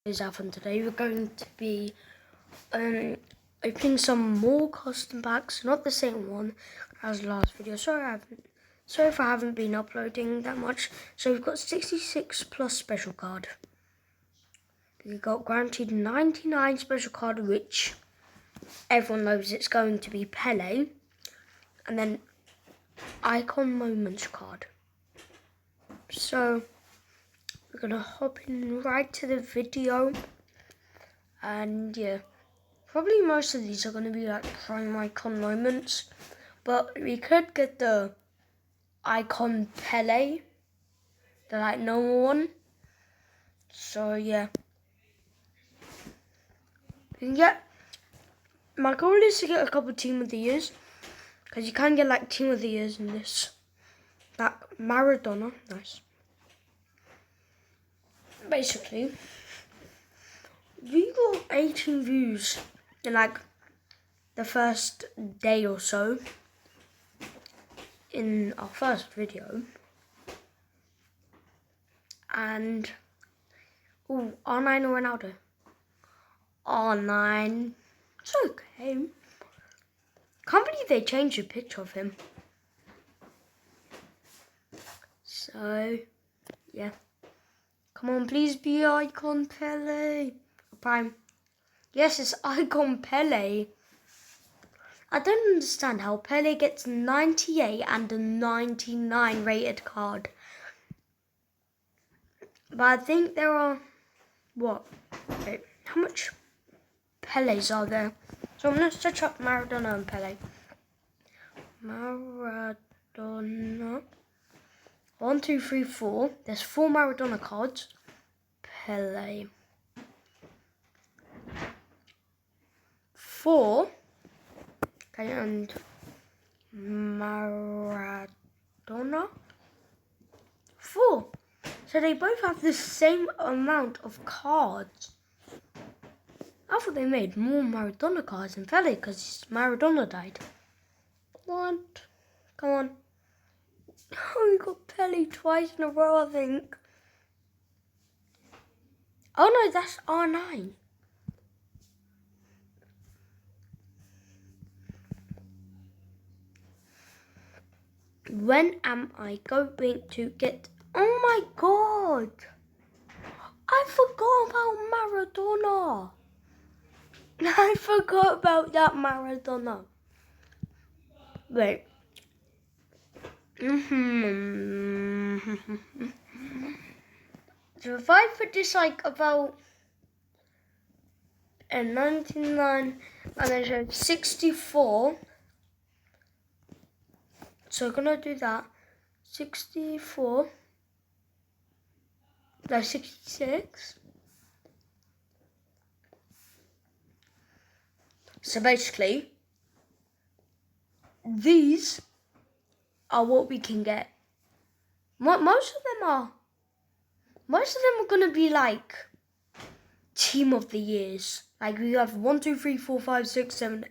And today we're going to be opening some more custom packs, not the same one as last video. Sorry if I haven't been uploading that much. So we've got 66 plus special card. We got guaranteed 99 special card, which everyone knows it's going to be Pele, and then icon moments card. So we're gonna hop in right to the video, and yeah, probably most of these are gonna be like prime icon moments, but we could get the icon Pele, the like normal one. So yeah, you can get. My goal is to get a couple team of the years, because you can get like team of the years in this. That Maradona, nice. Basically, we got 18 views in like the first day or so in our first video, and R9 or Ronaldo. R9, it's okay. Can't believe they changed the picture of him. So yeah, come on, please be icon Pele. Prime. Yes, it's icon Pele. I don't understand how Pele gets 98 and a 99 rated card. But I think there are, what? Wait, how much Peles are there? So I'm going to search up Maradona and Pele. Maradona. 1, 2, 3, 4. There's 4 Maradona cards. Pele. 4. Okay, and Maradona. 4. So they both have the same amount of cards. I thought they made more Maradona cards than Pele because Maradona died. What? Come on. Oh, we got Pele twice in a row, I think. Oh no, that's R9. When am I going to get... Oh my god! I forgot about Maradona. I forgot about that Maradona. Wait. So if I put this like about a 99 and then show 64. So I'm gonna do that. 64. No, 66. So basically, these are what we can get. Most of them are gonna be like team of the years. Like we have 1, 2, 3, 4, 5, 6, 7.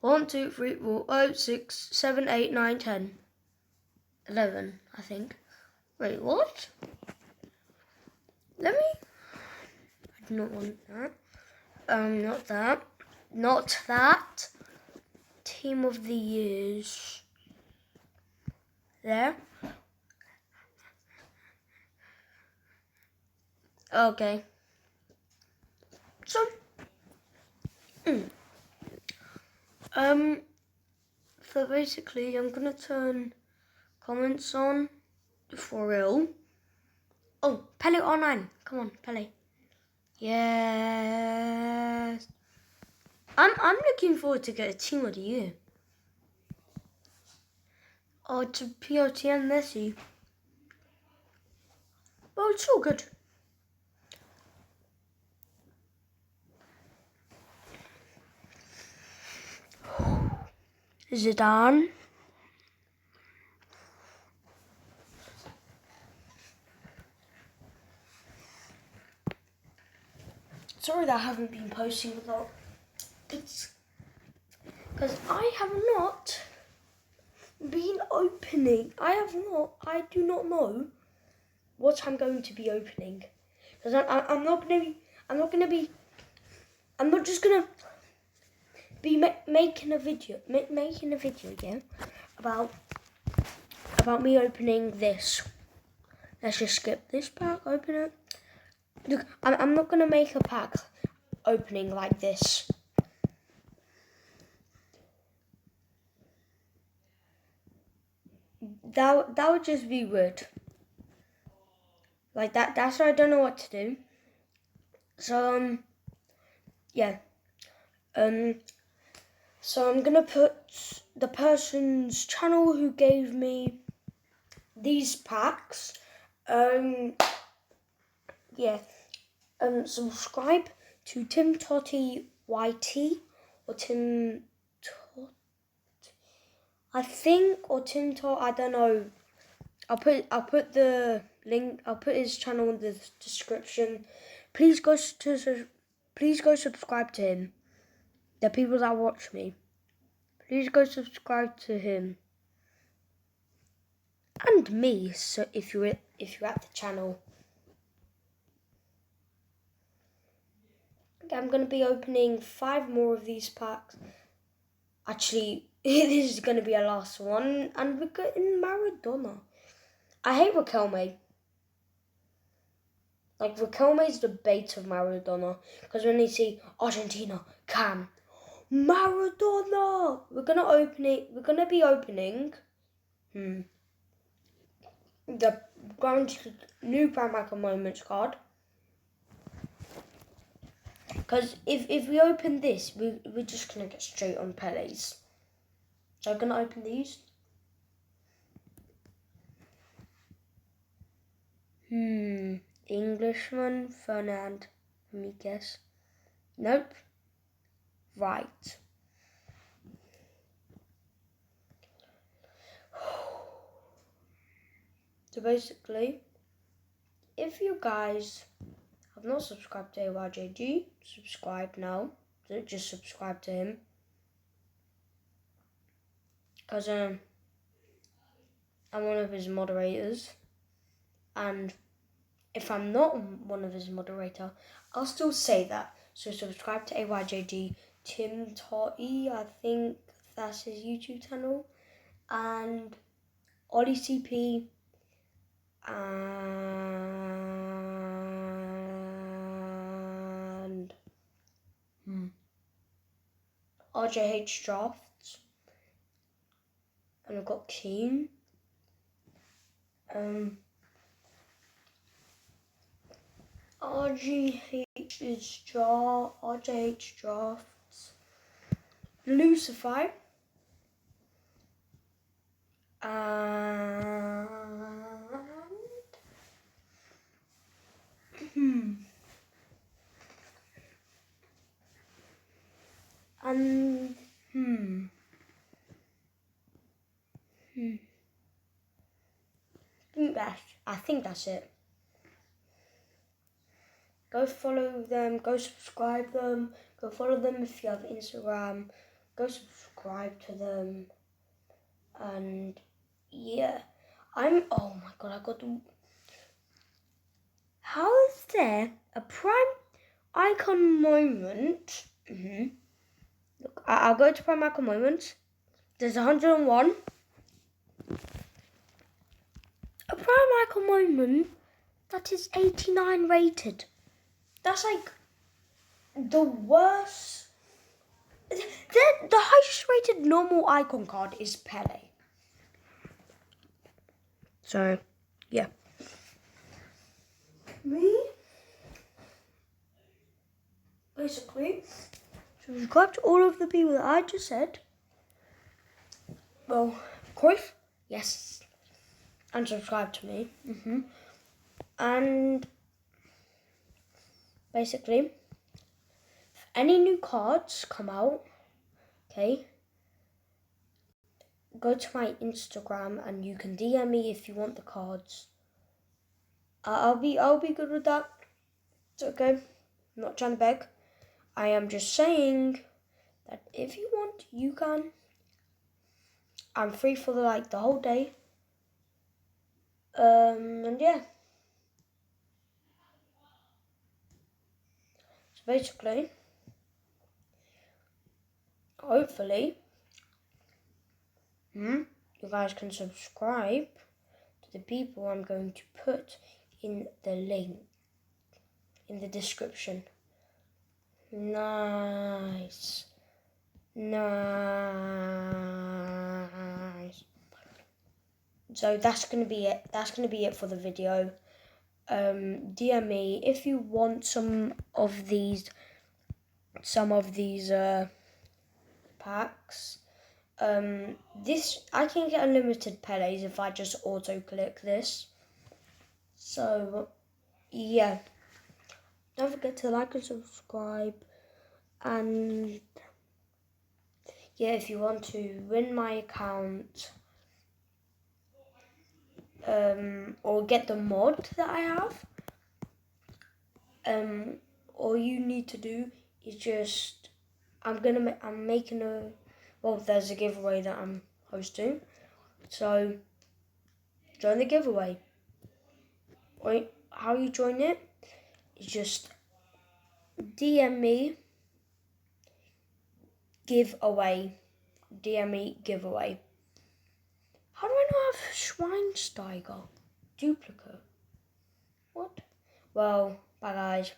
1, 2, 3, 4, 5, 6, 7, 8, 9, 10, 11. I think. Wait, what? Let me. I do not want that. Not that. Not that. Team of the years. There. Okay. So. So basically, I'm gonna turn comments on for real. Oh, Pele R9. Come on, Pele. Yes. I'm looking forward to get a team of the year. Oh, to POT and Messi. Well, it's all good. Zidane. Sorry that I haven't been posting a lot. It's because I have not been opening. I do not know what I'm going to be opening. Because I'm not just gonna be making a video, again about me opening this. Let's just skip this pack, open it. Look, I'm not gonna make a pack opening like this. That would just be weird. Like that's why I don't know what to do. So yeah. So I'm gonna put the person's channel who gave me these packs. Yeah. Subscribe to Tim Toty YT or Tim Tot, I think, or Tim Tot. I don't know. I'll put the link. I'll put his channel in the description. Please go subscribe to him. The people that watch me, please go subscribe to him and me. So if you're at the channel, I'm gonna be opening 5 more of these packs. Actually, this is gonna be our last one, and we're getting Maradona. I hate Riquelme. Like, Riquelme's the bait of Maradona, because when they see Argentina can Maradona, we're gonna be opening the new Primark Moments card. Because if we open this, we're just gonna get straight on Pele's. So I'm gonna open these. Englishman, Fernand, let me guess. Nope. Right. So basically, if you guys have not subscribed to Ayjg, subscribe now. Just subscribe to him. Because I'm one of his moderators. And if I'm not one of his moderator, I'll still say that. So subscribe to Ayjg, Tim Toty, I think that's his YouTube channel, and Ollie CP, and RJH Drafts, and I've got Keen. RJH Drafts, Lucifer, I think that's it. Go follow them, go subscribe them, go follow them if you have Instagram, go subscribe to them, and yeah, oh my god, how is there a prime icon moment? Look, I'll go to prime icon moments, there's 101, a prime icon moment that is 89 rated. That's like the worst. The highest rated normal icon card is Pele. So, yeah. Basically, subscribe to all of the people that I just said. Well, Cruyff, yes. And subscribe to me. And basically, if any new cards come out, okay, go to my Instagram and you can DM me if you want the cards. I'll be good with that. It's okay. I'm not trying to beg. I am just saying that if you want, you can. I'm free for the whole day. And yeah. basically, hopefully, you guys can subscribe to the people I'm going to put in the link in the description. Nice. So that's gonna be it. That's gonna be it for the video. DM me if you want some of these packs. This I can get unlimited Pele's if I just auto click this. So yeah, don't forget to like and subscribe, and yeah, if you want to win my account or get the mod that I have, all you need to do is just I'm making there's a giveaway that I'm hosting, so join the giveaway. Wait, how you join it is just DM me giveaway. How do I not have Schweinsteiger duplicate? What? Well, bye guys.